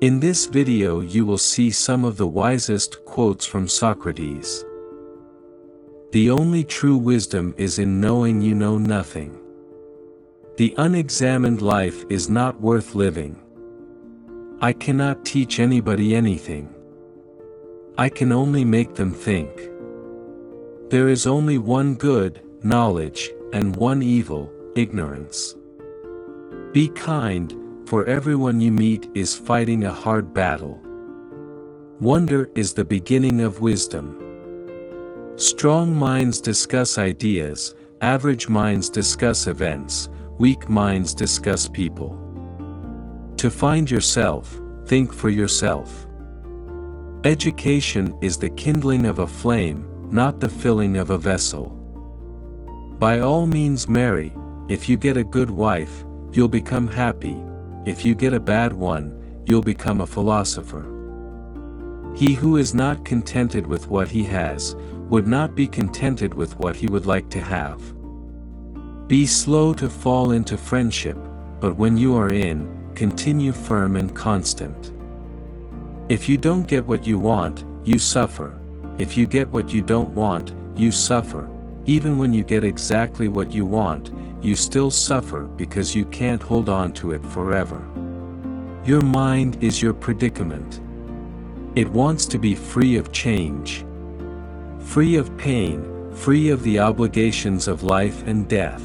In this video you will see some of the wisest quotes from Socrates. The only true wisdom is in knowing you know nothing. The unexamined life is not worth living. I cannot teach anybody anything. I can only make them think. There is only one good, knowledge, and one evil, ignorance. Be kind, for everyone you meet is fighting a hard battle. Wonder is the beginning of wisdom. Strong minds discuss ideas, average minds discuss events, weak minds discuss people. To find yourself, think for yourself. Education is the kindling of a flame, not the filling of a vessel. By all means marry. If you get a good wife, you'll become happy. If you get a bad one, you'll become a philosopher. He who is not contented with what he has, would not be contented with what he would like to have. Be slow to fall into friendship, but when you are in, continue firm and constant. If you don't get what you want, you suffer. If you get what you don't want, you suffer. Even when you get exactly what you want, you still suffer because you can't hold on to it forever. Your mind is your predicament. It wants to be free of change, free of pain, free of the obligations of life and death.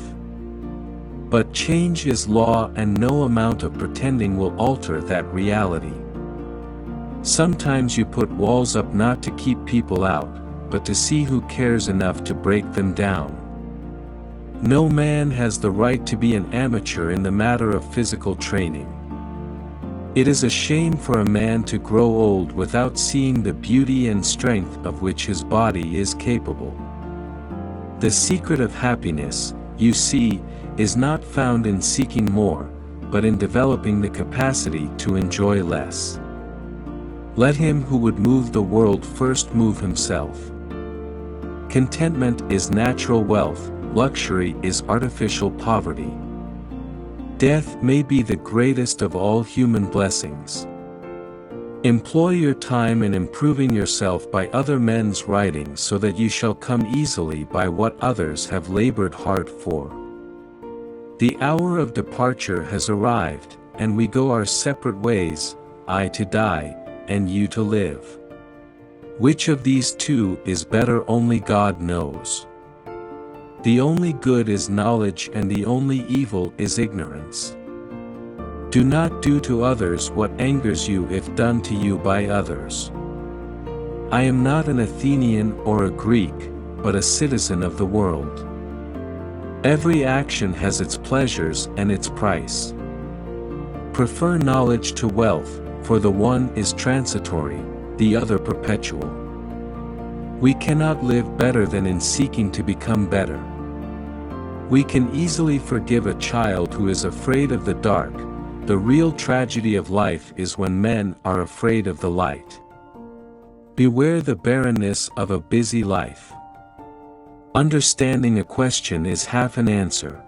But change is law, and no amount of pretending will alter that reality. Sometimes you put walls up not to keep people out, but to see who cares enough to break them down. No man has the right to be an amateur in the matter of physical training. It is a shame for a man to grow old without seeing the beauty and strength of which his body is capable. The secret of happiness, you see, is not found in seeking more, but in developing the capacity to enjoy less. Let him who would move the world first move himself. Contentment is natural wealth, luxury is artificial poverty. Death may be the greatest of all human blessings. Employ your time in improving yourself by other men's writings so that you shall come easily by what others have labored hard for. The hour of departure has arrived, and we go our separate ways, I to die, and you to live. Which of these two is better only God knows. The only good is knowledge and the only evil is ignorance. Do not do to others what angers you if done to you by others. I am not an Athenian or a Greek, but a citizen of the world. Every action has its pleasures and its price. Prefer knowledge to wealth, for the one is transitory, the other perpetual. We cannot live better than in seeking to become better. We can easily forgive a child who is afraid of the dark. The real tragedy of life is when men are afraid of the light. Beware the barrenness of a busy life. Understanding a question is half an answer.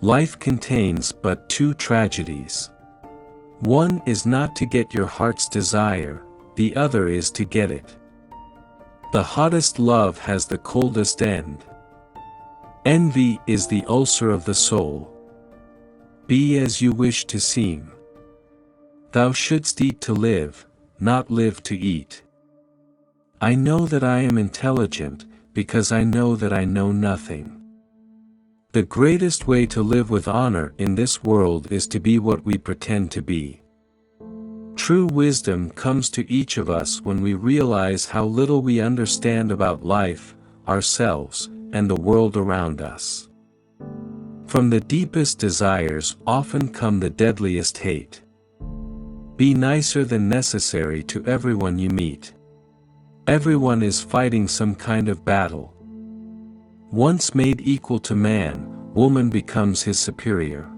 Life contains but two tragedies. One is not to get your heart's desire, the other is to get it. The hottest love has the coldest end. Envy is the ulcer of the soul. Be as you wish to seem. Thou shouldst eat to live, not live to eat. I know that I am intelligent, because I know that I know nothing. The greatest way to live with honor in this world is to be what we pretend to be. True wisdom comes to each of us when we realize how little we understand about life, ourselves, and the world around us. From the deepest desires often come the deadliest hate. Be nicer than necessary to everyone you meet. Everyone is fighting some kind of battle. Once made equal to man, woman becomes his superior.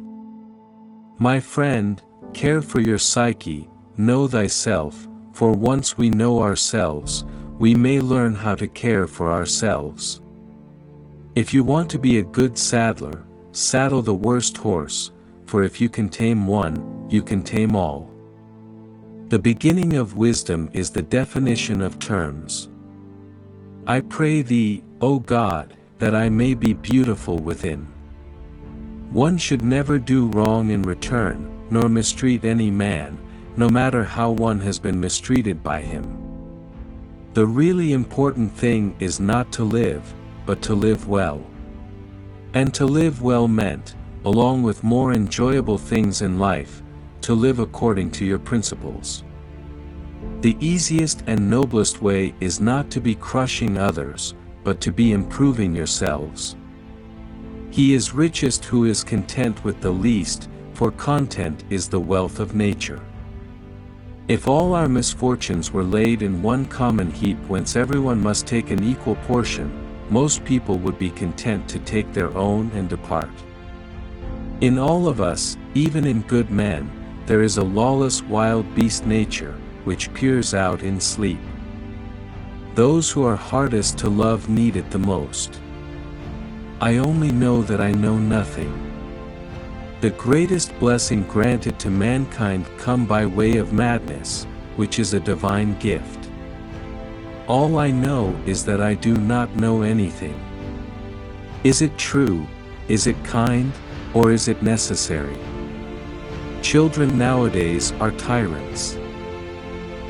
My friend, care for your psyche, know thyself, for once we know ourselves, we may learn how to care for ourselves. If you want to be a good saddler, saddle the worst horse, for if you can tame one, you can tame all. The beginning of wisdom is the definition of terms. I pray thee, O God, that I may be beautiful within. One should never do wrong in return, nor mistreat any man, no matter how one has been mistreated by him. The really important thing is not to live, but to live well. And to live well meant, along with more enjoyable things in life, to live according to your principles. The easiest and noblest way is not to be crushing others, but to be improving yourselves. He is richest who is content with the least, for content is the wealth of nature. If all our misfortunes were laid in one common heap whence everyone must take an equal portion, most people would be content to take their own and depart. In all of us, even in good men, there is a lawless wild beast nature, which peers out in sleep. Those who are hardest to love need it the most. I only know that I know nothing. The greatest blessing granted to mankind come by way of madness, which is a divine gift. All I know is that I do not know anything. Is it true, is it kind, or is it necessary? Children nowadays are tyrants.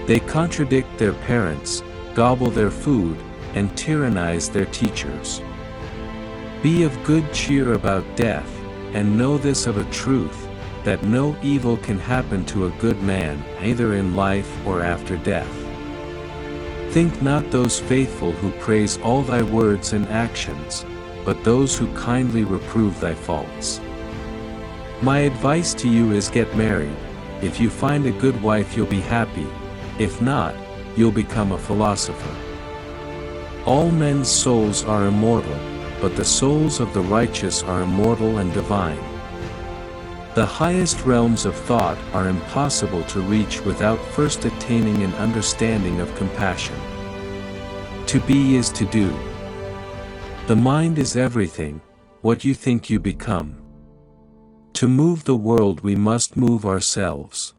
They contradict their parents, gobble their food, and tyrannize their teachers. Be of good cheer about death, and know this of a truth, that no evil can happen to a good man, either in life or after death. Think not those faithful who praise all thy words and actions, but those who kindly reprove thy faults. My advice to you is get married. If you find a good wife you'll be happy, if not, you'll become a philosopher. All men's souls are immortal, but the souls of the righteous are immortal and divine. The highest realms of thought are impossible to reach without first attaining an understanding of compassion. To be is to do. The mind is everything, what you think you become. To move the world we must move ourselves.